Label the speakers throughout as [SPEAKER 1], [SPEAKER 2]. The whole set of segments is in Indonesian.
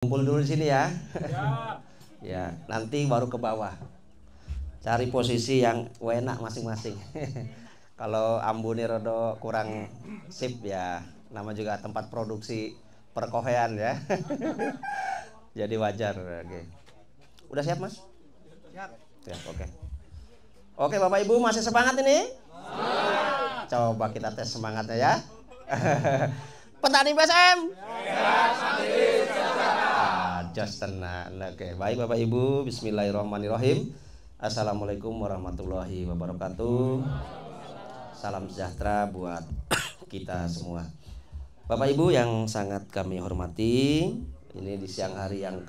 [SPEAKER 1] Kumpul dulu di sini ya. Ya, nanti baru ke bawah. Cari posisi yang enak masing-masing. Kalau ambune rodo kurang sip ya, nama juga tempat produksi perkohean ya. Jadi wajar. Oke. Udah siap, Mas? Siap. Siap, oke. Oke, Bapak Ibu masih semangat ini? Coba kita tes semangatnya ya. Petani BSM. Just tenang. Oke, baik Bapak Ibu, bismillahirrahmanirrahim. Assalamualaikum warahmatullahi wabarakatuh. Salam sejahtera buat kita semua. Bapak Ibu yang sangat kami hormati, ini di siang hari yang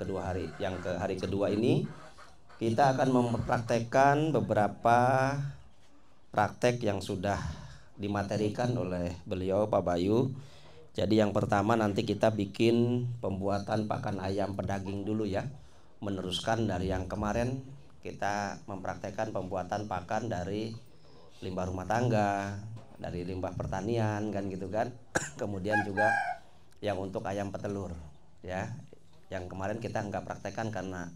[SPEAKER 1] hari kedua ini kita akan mempraktekkan beberapa praktek yang sudah dimaterikan oleh beliau Pak Bayu. Jadi yang pertama nanti kita bikin pembuatan pakan ayam pedaging dulu ya. Meneruskan dari yang kemarin kita mempraktekkan pembuatan pakan dari limbah rumah tangga, dari limbah pertanian kan gitu kan. Kemudian juga yang untuk ayam petelur ya. Yang kemarin kita nggak praktekkan karena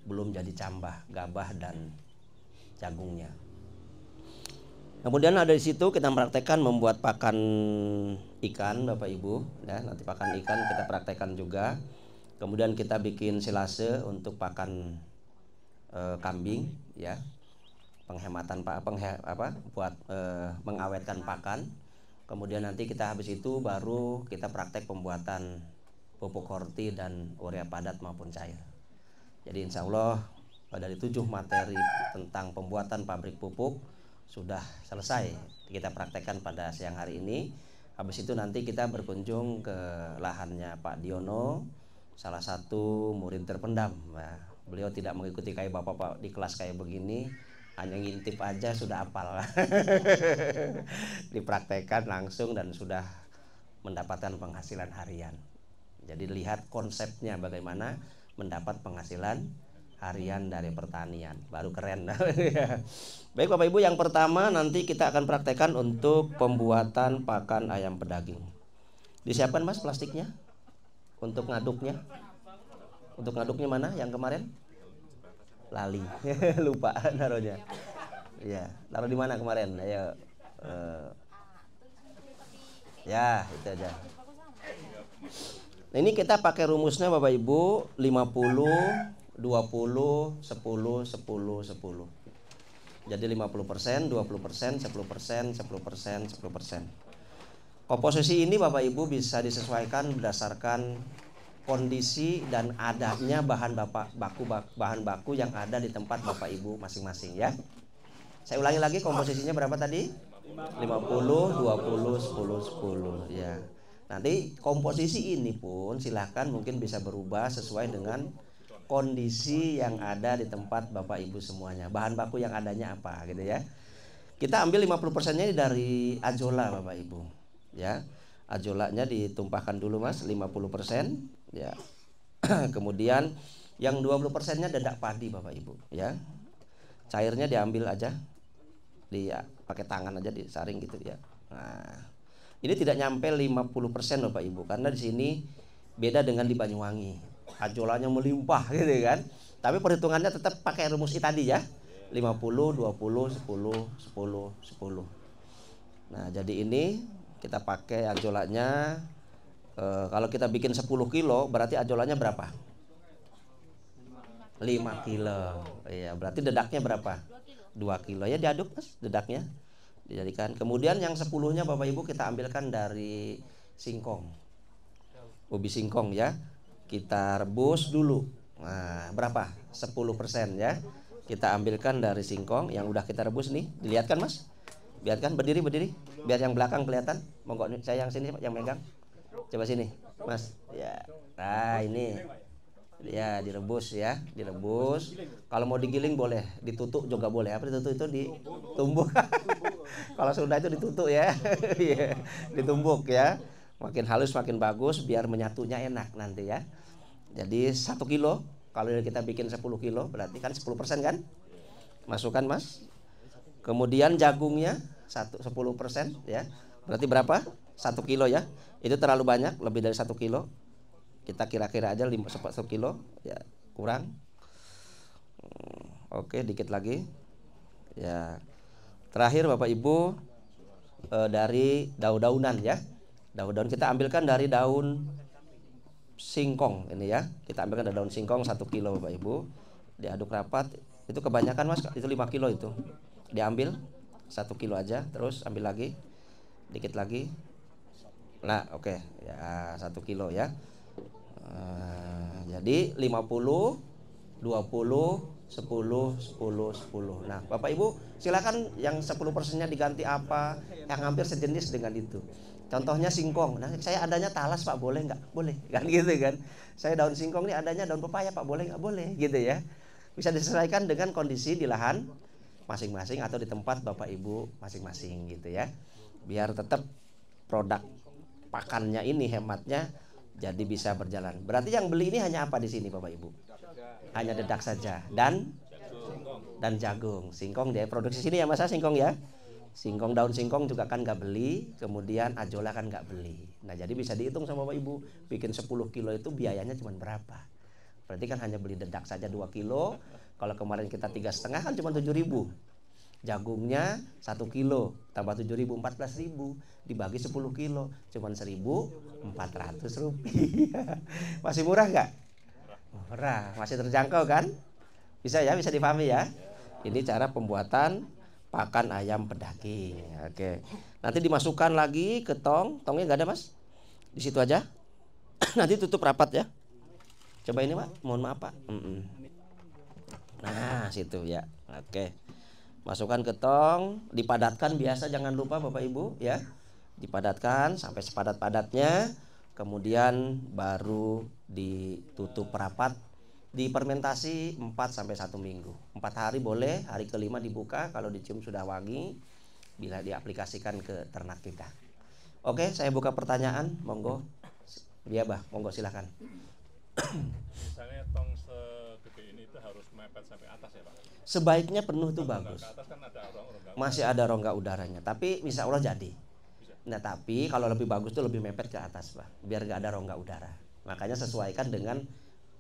[SPEAKER 1] belum jadi cambah, gabah dan jagungnya. Kemudian ada di situ kita praktekkan membuat pakan ikan Bapak Ibu ya, nanti pakan ikan kita praktekkan juga. Kemudian kita bikin silase untuk pakan kambing ya. Penghematan buat mengawetkan pakan. Kemudian nanti kita habis itu baru kita praktek pembuatan pupuk horti dan urea padat maupun cair. Jadi insya Allah dari 7 materi tentang pembuatan pabrik pupuk sudah selesai kita praktekkan pada siang hari ini. Habis itu nanti kita berkunjung ke lahannya Pak Diono, salah satu murid terpendam. Nah, beliau tidak mengikuti kayak bapak-bapak di kelas kayak begini, hanya ngintip aja sudah hafal. Dipraktekkan langsung dan sudah mendapatkan penghasilan harian. Jadi lihat konsepnya bagaimana mendapat penghasilan harian dari pertanian, baru keren. Baik Bapak Ibu, yang pertama nanti kita akan praktekkan untuk pembuatan pakan ayam pedaging. Disiapkan Mas plastiknya untuk ngaduknya. Untuk ngaduknya mana yang kemarin? Lali. Lupa naruhnya. Ya, taruh di mana kemarin? Ayo. Ya, itu aja. Nah, ini kita pakai rumusnya Bapak Ibu 50 20 10 10 10. Jadi 50%, 20%, 10%, 10%, 10%, 10%. Komposisi ini Bapak Ibu bisa disesuaikan berdasarkan kondisi dan adanya bahan baku yang ada di tempat Bapak Ibu masing-masing ya. Saya ulangi lagi, komposisinya berapa tadi? 50, 20, 10, 10 ya. Nanti komposisi ini pun silahkan mungkin bisa berubah sesuai dengan kondisi yang ada di tempat Bapak Ibu semuanya. Bahan baku yang adanya apa gitu ya. Kita ambil 50%-nya dari ajola Bapak Ibu ya. Ajolanya ditumpahkan dulu Mas, 50% ya. Kemudian yang 20%-nya dedak padi Bapak Ibu ya. Cairnya diambil aja. Pakai tangan aja disaring gitu ya. Nah, ini tidak nyampe 50% Bapak Ibu karena di sini beda dengan di Banyuwangi. Ajolanya melimpah gitu kan. Tapi perhitungannya tetap pakai rumus tadi ya. 50, 20, 10, 10, 10. Nah, jadi ini kita pakai ajolanya. Kalau kita bikin 10 kilo berarti ajolanya berapa? 5 kilo. Iya, berarti dedaknya berapa? 2 kilo. Ya diaduk Mas dedaknya. Dijadikan. Kemudian yang 10-nya Bapak Ibu kita ambilkan dari singkong. Ubi singkong ya. Kita rebus dulu. Nah, berapa? 10% ya. Kita ambilkan dari singkong yang udah kita rebus nih. Dilihatkan Mas? Lihatkan berdiri. Biar yang belakang kelihatan. Monggo saya yang sini yang megang. Coba sini, Mas. Ya. Nah, ini. Ya, direbus ya, direbus. Kalau mau digiling boleh, ditutuk juga boleh. Apa ditutuk itu ditumbuk. Kalau sudah itu ditutuk ya. Ditumbuk ya. Makin halus makin bagus biar menyatunya enak nanti ya. Jadi 1 kilo kalau kita bikin 10 kilo berarti kan 10% kan? Masukkan Mas. Kemudian jagungnya 10% ya. Berarti berapa? 1 kilo ya. Itu terlalu banyak, lebih dari 1 kilo. Kita kira-kira aja 1 kilo ya, kurang. Oke, dikit lagi. Ya. Terakhir Bapak Ibu, dari daun-daunan ya. Daun-daun kita ambilkan dari daun singkong ini ya. Kita ambilkan dari daun singkong 1 kilo Bapak Ibu. Diaduk rapat. Itu kebanyakan Mas, itu 5 kilo itu. Diambil 1 kilo aja, terus ambil lagi. Dikit lagi. Nah, oke. Ya, 1 kilo ya. Jadi 50, 20, 10, 10, 10. Nah, Bapak Ibu silakan yang 10%-nya diganti apa yang hampir sejenis dengan itu. Contohnya singkong. Nah, saya adanya talas Pak, boleh nggak? Boleh, kan gitu kan. Saya daun singkong ini adanya daun pepaya Pak, boleh nggak? Boleh, gitu ya. Bisa disesuaikan dengan kondisi di lahan masing-masing atau di tempat Bapak Ibu masing-masing gitu ya. Biar tetap produk pakannya ini hematnya jadi bisa berjalan. Berarti yang beli ini hanya apa di sini Bapak Ibu? Hanya dedak saja dan jagung. Singkong dia produksi sini ya Mas, singkong ya. Singkong, daun singkong juga kan nggak beli, kemudian ajola kan nggak beli. Nah jadi bisa dihitung sama Bapak Ibu, bikin 10 kilo itu biayanya cuma berapa. Berarti kan hanya beli dedak saja 2 kilo. Kalau kemarin kita 3,5 kan cuma 7.000. Jagungnya 1 kilo tambah 7.000, 14.000 dibagi 10 kilo cuma 1.400 rupiah. Masih murah nggak? Murah, masih terjangkau kan? Bisa ya, bisa dipahami ya. Ini cara pembuatan pakan ayam pedaging. Oke. Nanti dimasukkan lagi ke tongnya nggak ada Mas? Di situ aja. Nanti tutup rapat ya. Coba ini Pak, mohon maaf Pak. Nah, situ ya. Oke. Masukkan ke tong, dipadatkan biasa, jangan lupa Bapak Ibu ya. Dipadatkan sampai sepadat-padatnya. Kemudian baru ditutup rapat. Difermentasi 4 sampai 1 minggu. 4 hari boleh, hari kelima dibuka kalau dicium sudah wangi, bila diaplikasikan ke ternak kita. Oke, saya buka pertanyaan, monggo. Dia Bah, monggo silakan.
[SPEAKER 2] Misalnya tong segede ini itu harus mepet sampai atas ya Pak?
[SPEAKER 1] Sebaiknya penuh itu bagus.
[SPEAKER 2] Ke atas kan ada rongga.
[SPEAKER 1] Masih ada rongga udaranya, tapi insya Allah jadi. Nah tapi kalau lebih bagus tuh lebih mepet ke atas Pak, biar gak ada rongga udara. Makanya sesuaikan dengan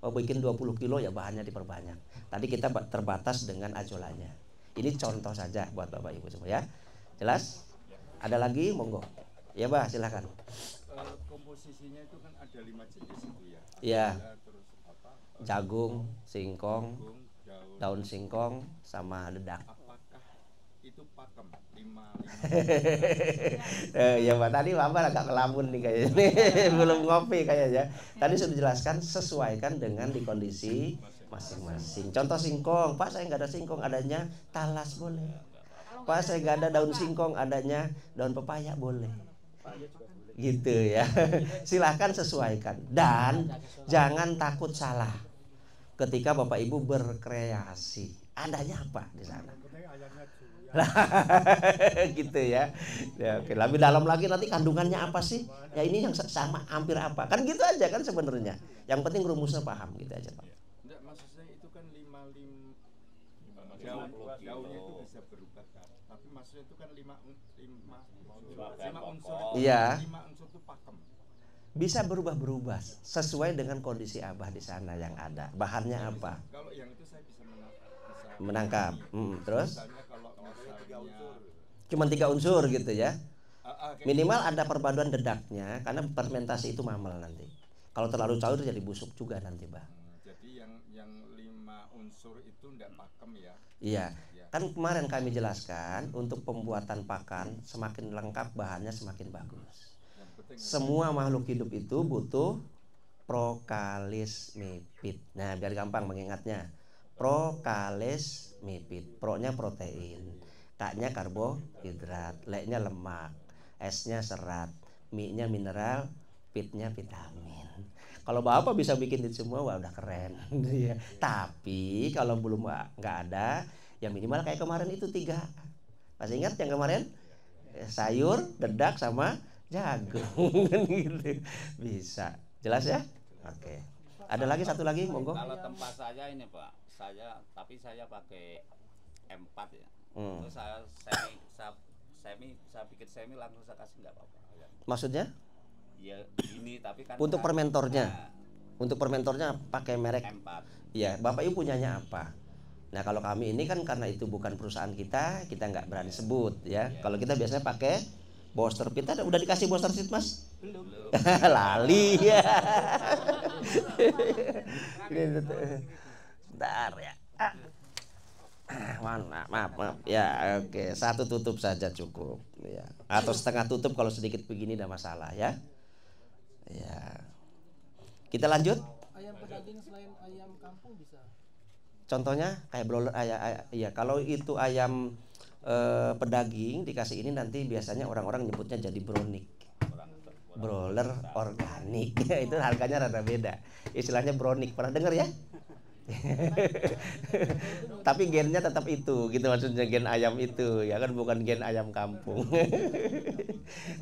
[SPEAKER 1] bikin 20 kilo ya bahannya diperbanyak. Tadi kita terbatas dengan ajolanya. Ini contoh saja buat Bapak Ibu semua ya. Jelas? Ada lagi? Monggo. Ya Bah, silakan.
[SPEAKER 3] Komposisinya itu kan ada 5 jenis itu ya.
[SPEAKER 1] Iya.
[SPEAKER 3] Terus apa?
[SPEAKER 1] Jagung, singkong, daun singkong sama dedak.
[SPEAKER 3] Apakah itu pakem 5?
[SPEAKER 1] Ya Pak, tadi Bapak agak kelamun nih kayaknya. Belum ngopi kayaknya. Tadi sudah dijelaskan, sesuaikan dengan di kondisi masing-masing. Contoh singkong, Pak saya nggak ada singkong, adanya talas boleh. Pak saya nggak ada daun singkong, adanya daun pepaya boleh. Gitu ya. Silahkan sesuaikan dan jangan takut salah ketika Bapak Ibu berkreasi. Adanya apa di sana? Gitu ya. Ya oke, lebih dalam lagi nanti kandungannya apa sih? Ya ini yang sama hampir apa? Kan gitu aja kan sebenarnya. Yang penting rumusnya paham gitu aja Pak.
[SPEAKER 3] Enggak, maksud saya itu kan 5 daunnya itu bisa berubah kan. Tapi maksudnya itu kan 5 unsur.
[SPEAKER 1] Iya.
[SPEAKER 3] 5 unsur itu pakem.
[SPEAKER 1] Bisa berubah-berubah sesuai dengan kondisi Abah di sana yang ada. Bahannya apa?
[SPEAKER 3] Kalau yang itu saya bisa
[SPEAKER 1] menangkap. Terus?
[SPEAKER 3] Misalnya kalau misalnya
[SPEAKER 1] cuma 3 unsur gitu ya. Minimal ada perpaduan dedaknya karena fermentasi itu mamel nanti. Kalau terlalu cair jadi busuk juga nanti, Bah.
[SPEAKER 3] Jadi yang 5 unsur itu enggak pakem ya.
[SPEAKER 1] Iya. Kan kemarin kami jelaskan untuk pembuatan pakan semakin lengkap bahannya semakin bagus. Semua makhluk hidup itu butuh prokalis mipid. Nah, biar gampang mengingatnya. Prokalis mipid. Pro-nya protein, K-nya karbohidrat, L-nya lemak, S-nya serat, Mi-nya mineral, Pit-nya vitamin. Kalau Bapak bisa bikin itu semua, wah udah keren. Tapi kalau belum nggak ada, ya minimal kayak kemarin itu 3. Masih ingat yang kemarin? Sayur, dedak sama jagung gitu. Bisa. Jelas ya? Oke. Ada lagi satu lagi, monggo.
[SPEAKER 4] Kalau tempat saya ini Pak, saya pakai M4 ya. Itu saya bikin semi langsung saya kasih nggak apa-apa.
[SPEAKER 1] Maksudnya?
[SPEAKER 4] Ya ini tapi kan
[SPEAKER 1] untuk fermentornya. Untuk fermentornya pakai merek.
[SPEAKER 4] M4.
[SPEAKER 1] Ya, Bapak Ibu punyanya apa? Nah, kalau kami ini kan karena itu bukan perusahaan kita nggak berani sebut ya. Kalau kita biasanya pakai booster pit. Udah dikasih booster pit, Mas?
[SPEAKER 4] Belum.
[SPEAKER 1] Lali ya. Bentar ya. Maaf ya. Oke, satu tutup saja cukup ya. Atau setengah tutup kalau sedikit begini tidak masalah ya. Ya. Kita lanjut.
[SPEAKER 5] Ayam pedaging selain ayam kampung bisa.
[SPEAKER 1] Contohnya kayak broiler, ya kalau itu ayam pedaging dikasih ini nanti biasanya orang-orang nyebutnya jadi brownick, broiler organik. Itu harganya rada beda. Istilahnya brownick, pernah dengar ya? Tapi gennya tetap itu, gitu maksudnya, gen ayam itu ya kan, bukan gen ayam kampung.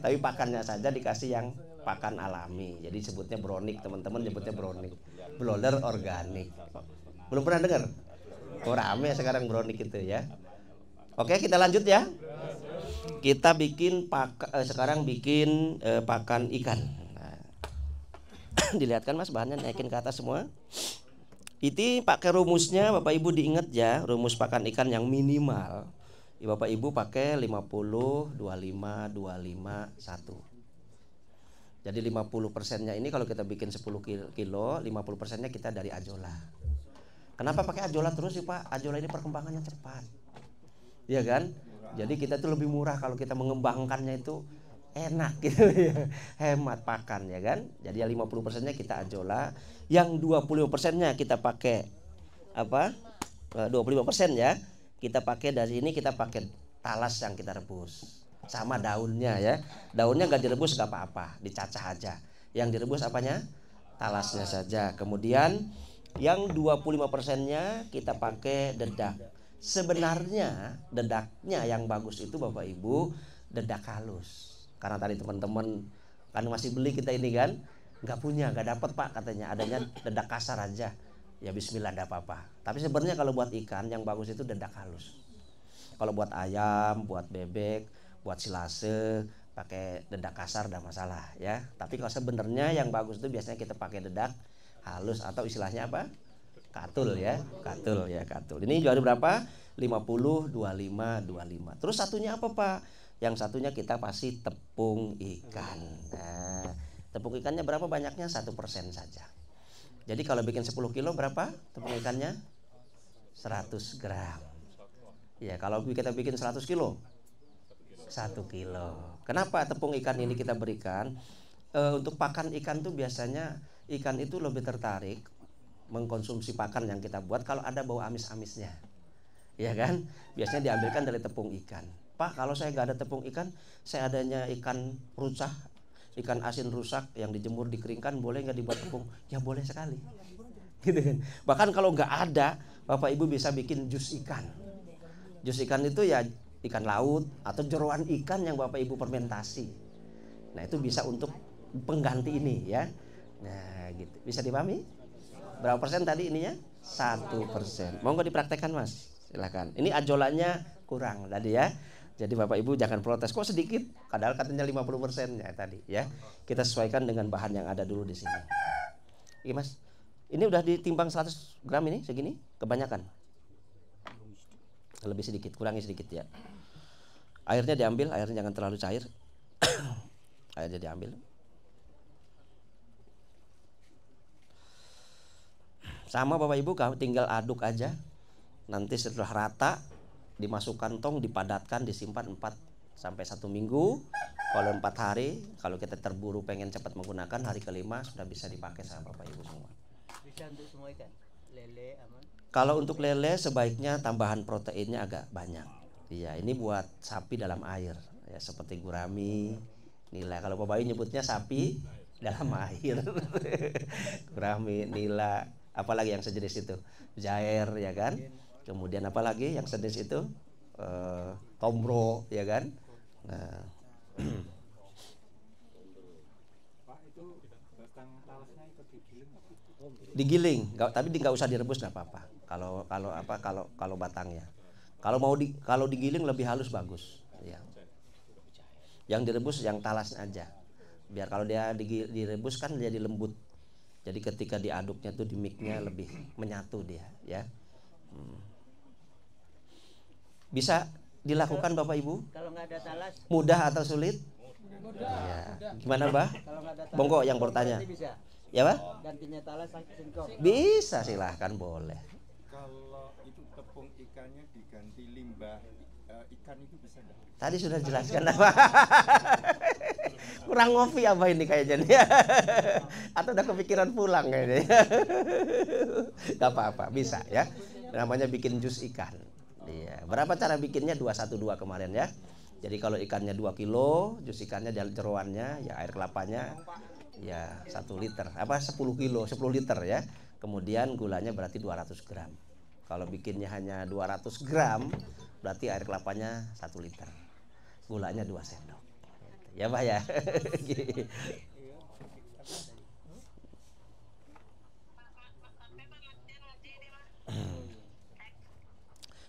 [SPEAKER 1] Tapi pakannya saja dikasih yang pakan alami, jadi sebutnya brownick, teman-teman nyebutnya brownick, broiler organik. Belum pernah dengar? Oh, rame sekarang brownick itu ya. Oke, kita lanjut ya. Kita bikin sekarang bikin pakan ikan. Nah, dilihatkan Mas, bahannya naikin ke atas semua. Itu pakai rumusnya, Bapak Ibu diingat ya, rumus pakan ikan yang minimal. Bapak Ibu pakai 50 25 25 1. Jadi 50%-nya ini kalau kita bikin 10 kilo, 50%-nya kita dari ajola. Kenapa pakai ajola terus sih Pak? Ajola ini perkembangannya cepat, ya kan? Jadi kita tuh lebih murah kalau kita mengembangkannya itu enak gitu ya. Hemat pakan ya kan? Jadi 50%-nya kita ajola, yang 25%-nya kita pakai apa? 25% ya. Kita pakai dari ini, kita pakai talas yang kita rebus. Sama daunnya ya. Daunnya nggak direbus nggak apa-apa, dicacah aja. Yang direbus apanya? Talasnya saja. Kemudian yang 25%-nya kita pakai dedak. Sebenarnya dedaknya yang bagus itu Bapak Ibu dedak halus. Karena tadi teman-teman kan masih beli kita ini kan, nggak punya, nggak dapat Pak katanya, adanya dedak kasar aja. Ya bismillah, nggak apa-apa. Tapi sebenarnya kalau buat ikan yang bagus itu dedak halus. Kalau buat ayam, buat bebek, buat silase pakai dedak kasar enggak masalah ya. Tapi kalau sebenarnya yang bagus itu biasanya kita pakai dedak halus atau istilahnya apa? Katul ya, katul ya, katul. Ini jual berapa? 50 25 25. Terus satunya apa Pak? Yang satunya kita pasti tepung ikan. Nah, tepung ikannya berapa banyaknya? 1% saja. Jadi kalau bikin 10 kilo berapa tepung ikannya? 100 gram. Ya, kalau kita bikin 100 kilo 1 kilo. Kenapa tepung ikan ini kita berikan? Untuk pakan ikan tuh biasanya ikan itu lebih tertarik mengkonsumsi pakan yang kita buat kalau ada bau amis-amisnya, ya kan? Biasanya diambilkan dari tepung ikan. Pak, kalau saya nggak ada tepung ikan, saya adanya ikan rusak, ikan asin rusak yang dijemur dikeringkan, boleh nggak dibuat tepung? Ya boleh sekali, gitu kan? Bahkan kalau nggak ada, Bapak Ibu bisa bikin jus ikan. Jus ikan itu ya ikan laut atau jeroan ikan yang Bapak Ibu fermentasi. Nah itu bisa untuk pengganti ini ya. Nah gitu, bisa dipahami? Berapa persen tadi ininya? 1%. Mau nggak dipraktekkan Mas? Silahkan. Ini ajolanya kurang tadi ya. Jadi Bapak Ibu jangan protes, kok sedikit? Padahal katanya 50% ya tadi ya. Kita sesuaikan dengan bahan yang ada dulu di sini. Iya Mas. Ini udah ditimbang 100 gram ini segini? Kebanyakan? Lebih sedikit, kurangi sedikit ya. Airnya diambil, airnya jangan terlalu cair. Airnya diambil. Sama Bapak Ibu, tinggal aduk aja. Nanti setelah rata dimasukkan tong, dipadatkan, disimpan 4 sampai 1 minggu. Kalau 4 hari, kalau kita terburu pengen cepat menggunakan, hari kelima sudah bisa dipakai sama Bapak Ibu semua.
[SPEAKER 5] Bisa untuk semua ikan? Lele aman?
[SPEAKER 1] Kalau untuk lele sebaiknya tambahan proteinnya agak banyak. Iya, ini buat sapi dalam air ya, seperti gurami, nila. Kalau Bapak Ibu nyebutnya sapi dalam air. Gurami, nila, apalagi yang sejenis itu, jair ya kan. Kemudian apalagi yang sejenis itu, tombro ya kan. Nah,
[SPEAKER 3] Pak, itu batang talasnya ikut digiling nggak?
[SPEAKER 1] digiling, tapi nggak usah direbus nggak apa-apa. Kalau batangnya, kalau digiling lebih halus bagus. Ya. Yang direbus yang talasnya aja. Biar kalau dia direbus kan jadi lembut. Jadi ketika diaduknya tuh di mic-nya lebih menyatu dia ya. Bisa dilakukan Bapak Ibu?
[SPEAKER 5] Kalau nggak ada talas,
[SPEAKER 1] Mudah atau sulit? Ya. Gimana Bah?
[SPEAKER 5] kalau nggak ada talas,
[SPEAKER 1] Monggo yang bertanya.
[SPEAKER 5] berarti bisa.
[SPEAKER 1] Ya Bah?
[SPEAKER 5] Gantinya talas singkong.
[SPEAKER 1] Bisa, silahkan boleh.
[SPEAKER 3] Kalau itu tepung ikannya diganti limbah ikan itu bisa nggak?
[SPEAKER 1] Tadi sudah dijelaskan apa? Kurang ngopi apa ini kayaknya nih? Atau udah kepikiran pulang kayaknya? Gak apa-apa, bisa ya. Namanya bikin jus ikan. Iya. Berapa cara bikinnya? 212 kemarin ya. Jadi kalau ikannya 2 kilo, jus ikannya jeroannya, ya air kelapanya ya 1 liter. Apa 10 kilo, 10 liter ya. Kemudian gulanya berarti 200 gram. Kalau bikinnya hanya 200 gram, berarti air kelapanya 1 liter. Gulanya 2 sendok. Ya Pak ya.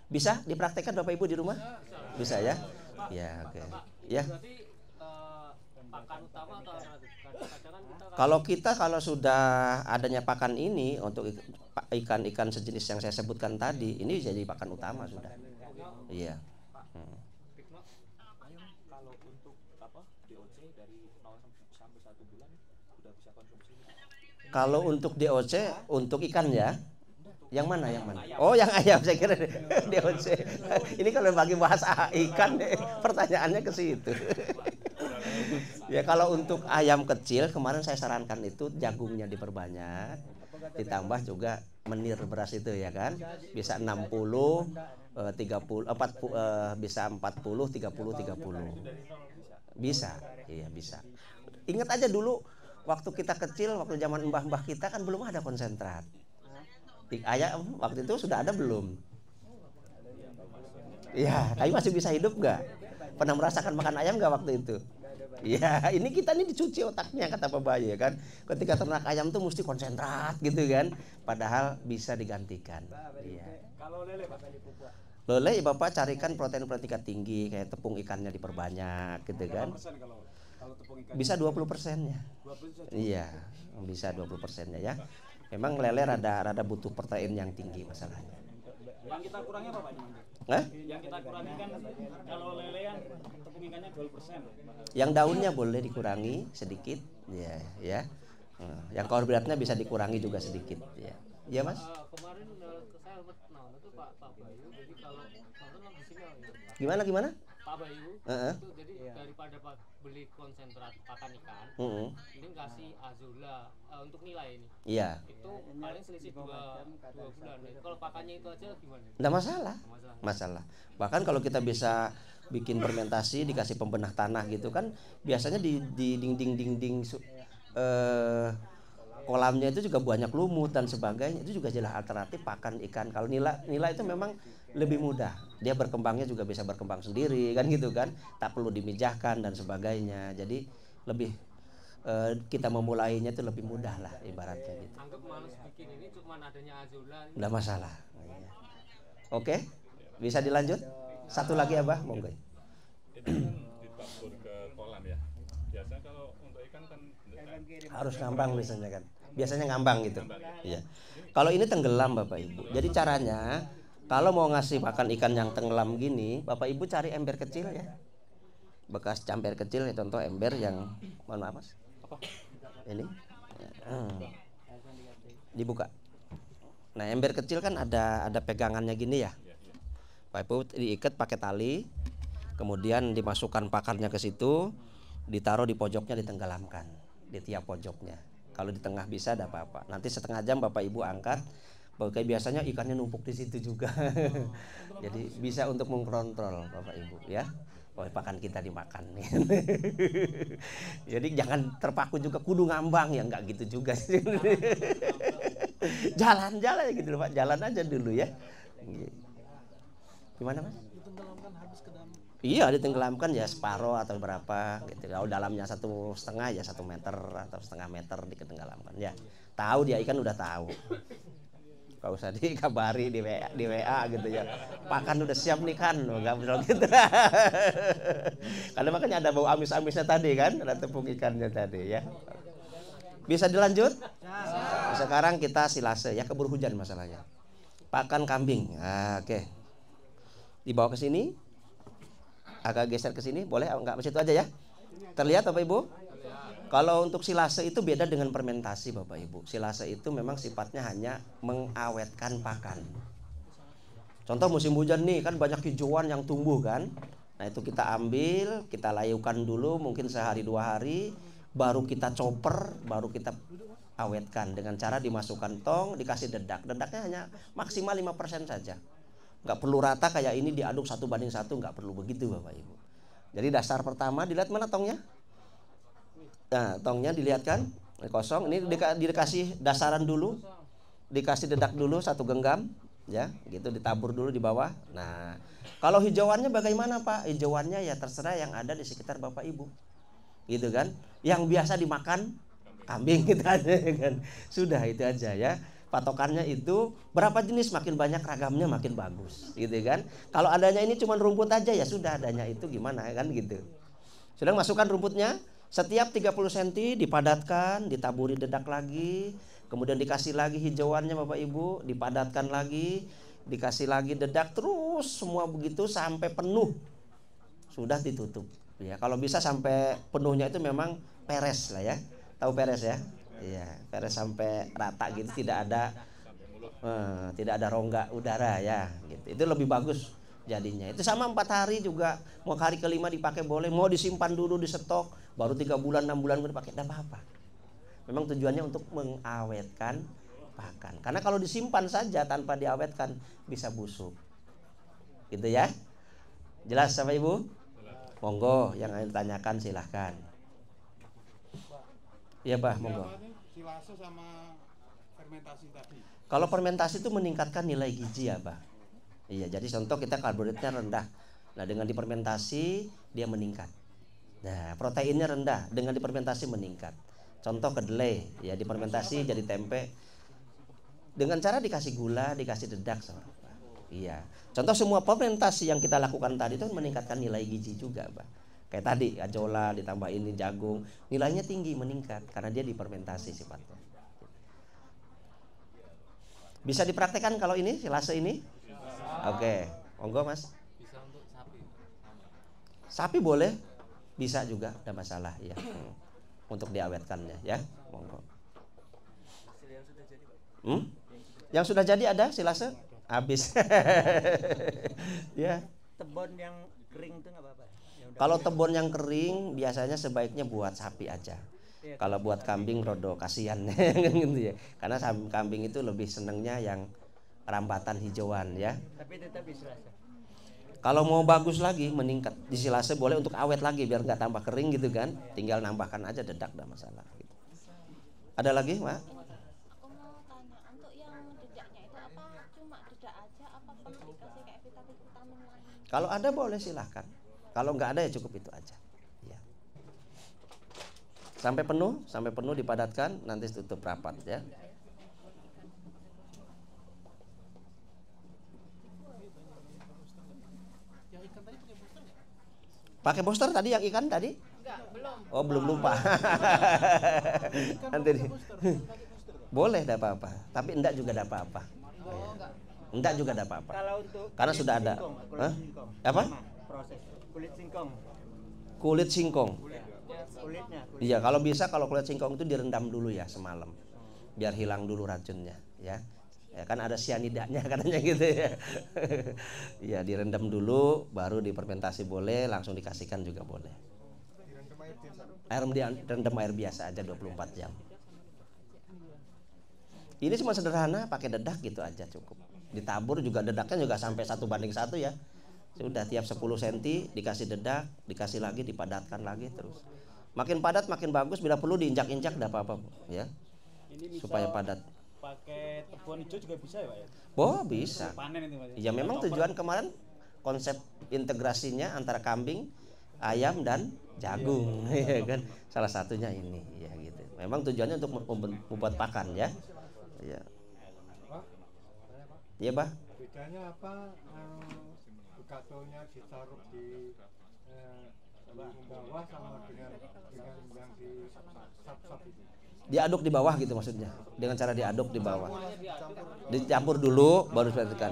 [SPEAKER 1] Bisa dipraktekkan Bapak Ibu di rumah? Bisa ya? Ya, oke. Ya.
[SPEAKER 5] Pakan utama atau
[SPEAKER 1] Kalau kalau sudah adanya pakan ini untuk ikan-ikan sejenis yang saya sebutkan tadi, ini jadi pakan utama sudah. Iya.
[SPEAKER 6] Kalau untuk DOC dari 0 sampai 1 bulan sudah bisa konsumsi.
[SPEAKER 1] Kalau untuk DOC untuk ikan ya. Yang mana? Oh, yang ayam saya kira DOC. Ini kalau bagi bahasa ikan pertanyaannya ke situ. Ya kalau untuk ayam kecil kemarin saya sarankan itu jagungnya diperbanyak, ditambah juga menir beras itu ya kan. Bisa 60 30 40 bisa 40 30 30. Bisa. Iya, bisa. Ingat aja dulu waktu kita kecil, waktu zaman mbah-mbah kita kan belum ada konsentrat. Ayam waktu itu sudah ada belum? Iya, tapi masih bisa hidup nggak? Pernah merasakan makan ayam nggak waktu itu? Iya, ini kita nih dicuci otaknya kata Pak Bayu ya kan. Ketika ternak ayam tuh mesti konsentrat gitu kan. Padahal bisa digantikan. Iya.
[SPEAKER 6] Kalau lele Pak?
[SPEAKER 1] Lele ya Bapak carikan protein tingkat tinggi kayak tepung ikannya diperbanyak gitu kan.
[SPEAKER 6] Kalau tepung ikan
[SPEAKER 1] Bisa 20%-nya.
[SPEAKER 6] 20%.
[SPEAKER 1] Iya, bisa 20%-nya ya. Memang lele rada butuh protein yang tinggi masalahnya.
[SPEAKER 6] Yang kita kurangi apa Pak?
[SPEAKER 1] Yang
[SPEAKER 6] kita kurangi kan kalau lele kan tepung ikannya 12%.
[SPEAKER 1] Yang daunnya boleh dikurangi sedikit, ya. Yang karbohidratnya bisa dikurangi juga sedikit, ya. Iya Mas?
[SPEAKER 5] Kemarin saya pernah itu Pak Bayu, jadi kalau nonton di sini
[SPEAKER 1] Gimana?
[SPEAKER 5] Pak Bayu itu jadi daripada beli konsentrat pakan ikan, ini kasih Azola untuk nilai ini.
[SPEAKER 1] Iya.
[SPEAKER 5] Itu paling selisih 2 bulan. Kalau pakannya itu aja gimana?
[SPEAKER 1] Nggak masalah. Bahkan kalau kita bisa bikin fermentasi dikasih pembenah tanah gitu kan, biasanya di dinding kolamnya itu juga banyak lumut dan sebagainya. Itu juga jelas alternatif pakan ikan. Kalau nila itu memang lebih mudah. Dia berkembangnya juga bisa berkembang sendiri kan gitu kan. Tak perlu dimijahkan dan sebagainya. Jadi lebih kita memulainya itu lebih mudah lah ibaratnya gitu.
[SPEAKER 5] Anggap malas bikin ini cuma adanya Azola.
[SPEAKER 1] Nggak masalah. Oke, bisa dilanjut. Satu lagi Abah, monggo.
[SPEAKER 2] Itu kan ditabur ke kolam ya. Biasanya kalau untuk ikan kan
[SPEAKER 1] Harus ngambang biasanya kan. Biasanya ngambang gitu. Iya. Kalau ini tenggelam Bapak Ibu. Jadi caranya kalau mau ngasih makan ikan yang tenggelam gini, Bapak Ibu cari ember kecil ya. Bekas ember kecil ya, contoh ember yang mana Mas? Ini. Dibuka. Nah, ember kecil kan ada pegangannya gini ya. Bapak Ibu diikat pakai tali. Kemudian dimasukkan pakannya ke situ, ditaruh di pojoknya, ditenggelamkan di tiap pojoknya. Kalau di tengah bisa ada apa-apa. Nanti setengah jam Bapak Ibu angkat. Kayak biasanya ikannya numpuk di situ juga. Jadi bisa untuk mengkontrol Bapak Ibu ya. Oh, pakan kita dimakan nih. Jadi jangan terpaku juga kudu ngambang ya, enggak gitu juga sih. Jalan-jalan gitu loh Pak, jalan aja dulu ya. Gimana Mas?
[SPEAKER 5] Ditenggelamkan habis ke dalam.
[SPEAKER 1] Iya, ditenggelamkan ya separuh atau berapa gitu. Kalau dalamnya 1,5 ya 1 meter atau setengah meter ditenggelamkan ya. Tahu dia ikan udah tahu. Gak usah dikabari di WA gitu ya. Pakan udah siap nih kan, nggak bisa gitu. Karena makanya ada bau amis-amisnya tadi kan, ada tepung ikannya tadi ya. Bisa dilanjut? sekarang kita silase ya, keburu hujan masalahnya. Pakan kambing. Nah, oke. Dibawa ke sini. Agak geser ke sini, boleh enggak? Situ aja ya. Terlihat Bapak Ibu? Kalau untuk silase itu beda dengan fermentasi Bapak Ibu. Silase itu memang sifatnya hanya mengawetkan pakan. Contoh musim hujan nih, kan banyak hijauan yang tumbuh kan. Nah itu kita ambil, kita layukan dulu mungkin sehari 2 hari, baru kita chopper, baru kita awetkan dengan cara dimasukkan tong, dikasih dedak. Dedaknya hanya maksimal 5% saja. Nggak perlu rata kayak ini diaduk 1:1, nggak perlu begitu Bapak Ibu. Jadi dasar pertama, dilihat mana tongnya? Nah, tongnya dilihat kan? Kosong. Ini dikasih dasaran dulu. Dikasih dedak dulu 1 genggam, ya, gitu ditabur dulu di bawah. Nah, kalau hijauannya bagaimana, Pak? Hijauannya ya terserah yang ada di sekitar Bapak Ibu. Gitu kan? Yang biasa dimakan kambing gitu aja kan. Sudah itu aja ya. Patokannya itu berapa jenis, makin banyak ragamnya makin bagus, gitu kan? Kalau adanya ini cuma rumput aja ya sudah, adanya itu gimana kan gitu. Sudah masukkan rumputnya. Setiap 30 cm dipadatkan, ditaburi dedak lagi, kemudian dikasih lagi hijauannya Bapak Ibu, dipadatkan lagi, dikasih lagi dedak, terus semua begitu sampai penuh. Sudah ditutup. Ya, kalau bisa sampai penuhnya itu memang peres lah ya. Tahu peres ya? Iya, peres sampai rata gitu, tidak ada rongga udara ya, gitu. Itu lebih bagus jadinya. Itu sama 4 hari juga, mau hari kelima dipakai boleh, mau disimpan dulu di stok, baru 3 bulan 6 bulan dipakai, tidak apa-apa. Memang tujuannya untuk mengawetkan pakan. Karena kalau disimpan saja tanpa diawetkan bisa busuk. Gitu ya. Jelas sama Ibu? Monggo yang ingin tanyakan silahkan. Iya Pak, monggo.
[SPEAKER 3] Silase sama fermentasi tadi.
[SPEAKER 1] Kalau fermentasi itu meningkatkan nilai gizi ya Pak. Iya, jadi contoh kita karbohidratnya rendah. Nah, dengan difermentasi dia meningkat. Nah, proteinnya rendah, dengan difermentasi meningkat. Contoh kedelai, ya difermentasi jadi tempe. Dengan cara dikasih gula, dikasih dedak sama Pak. Iya. Contoh semua fermentasi yang kita lakukan tadi itu meningkatkan nilai gizi juga, Pak. Kayak tadi, ajola ditambah ini jagung, nilainya tinggi meningkat karena dia difermentasi sifatnya. Bisa dipraktekkan kalau ini silase ini? Oke, monggo Mas.
[SPEAKER 5] Bisa untuk sapi.
[SPEAKER 1] Sapi boleh, bisa juga, ada masalah ya. Untuk diawetkannya ya, monggo. Yang sudah jadi ada silase? Habis. Ya.
[SPEAKER 7] Tebon yang kering itu nggak apa-apa.
[SPEAKER 1] Kalau tebon yang kering biasanya sebaiknya buat sapi aja.
[SPEAKER 7] Iya,
[SPEAKER 1] Kalau buat kambing rodo kasihan gitu ya. Karena kambing itu lebih senengnya yang rambatan hijauan ya.
[SPEAKER 7] Tapi tetap disilase.
[SPEAKER 1] Kalau mau bagus lagi meningkat disilase boleh untuk awet lagi biar nggak tambah kering gitu kan. Tinggal nambahkan aja dedak, enggak masalah gitu. Ada lagi, Mak?
[SPEAKER 8] Aku mau tanya, untuk yang dedaknya itu apa cuma dedak aja apa perlu dikasih kayak vitamin-vitamin lain?
[SPEAKER 1] Kalau ada boleh silahkan. Kalau nggak ada ya cukup itu aja. Ya. Sampai penuh dipadatkan, nanti tutup rapat ya. Pakai booster tadi yang ikan tadi?
[SPEAKER 8] Enggak, belum.
[SPEAKER 1] Oh, belum, lupa. Nanti boleh enggak apa-apa, tapi enggak juga enggak apa-apa. Enggak juga enggak apa-apa.
[SPEAKER 7] Kalau untuk
[SPEAKER 1] Karena sudah ada.
[SPEAKER 7] kulit singkong,
[SPEAKER 1] Apa?
[SPEAKER 7] proses kulit singkong.
[SPEAKER 1] Kulit singkong.
[SPEAKER 7] Kulitnya.
[SPEAKER 1] Iya, kalau bisa kalau kulit singkong itu direndam dulu ya semalam. Biar hilang dulu racunnya, ya. Ya kan ada sianidanya katanya gitu ya. Iya, direndam dulu baru difermentasi boleh, langsung dikasihkan juga boleh. Direndam air biasa aja 24 jam. Ini cuma sederhana, pakai dedak gitu aja cukup. Ditabur juga dedaknya juga sampai 1:1 ya. Sudah tiap 10 cm dikasih dedak, dikasih lagi, dipadatkan lagi terus. Makin padat makin bagus, bila perlu diinjak-injak enggak apa-apa, ya.
[SPEAKER 6] Ini
[SPEAKER 1] Supaya padat.
[SPEAKER 6] Pakai tebon hijau juga bisa ya Pak ya?
[SPEAKER 1] Oh, bisa.
[SPEAKER 6] Panen itu Mas.
[SPEAKER 1] Ya memang tujuan kemarin konsep integrasinya antara kambing, ayam dan jagung, ya kan. Salah satunya ini, ya gitu. Memang tujuannya untuk membuat pakan ya. Iya. Iya, Bah.
[SPEAKER 3] Bedanya apa? Bukatonya ditaruh di
[SPEAKER 1] Diaduk di bawah gitu maksudnya, dengan cara diaduk di bawah, dicampur dulu baru diperhatikan.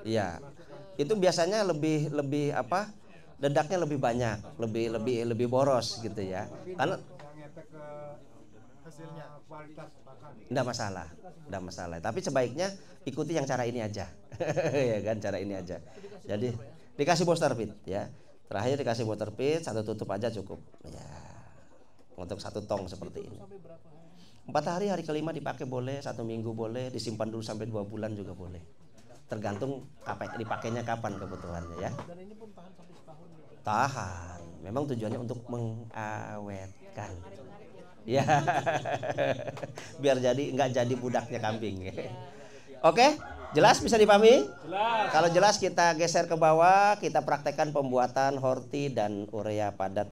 [SPEAKER 1] Iya, itu biasanya lebih apa, dedaknya lebih banyak, lebih boros gitu ya, karena enggak masalah, tapi sebaiknya ikuti yang cara ini aja. Ya kan, cara ini aja. Jadi dikasih booster pit ya, terakhir dikasih booster pit, satu tutup aja cukup ya, untuk satu tong seperti ini. 4 hari, hari kelima dipakai boleh, 1 minggu boleh, disimpan dulu sampai 2 bulan juga boleh. Tergantung dipakainya kapan kebutuhannya ya. Dan ini pun tahan sampai setahun. Tahan. Memang tujuannya untuk mengawetkan. Ya. Biar nggak jadi budaknya kambing. Oke, jelas bisa dipahami? Jelas. Kalau jelas kita geser ke bawah, kita praktekkan pembuatan horti dan urea padat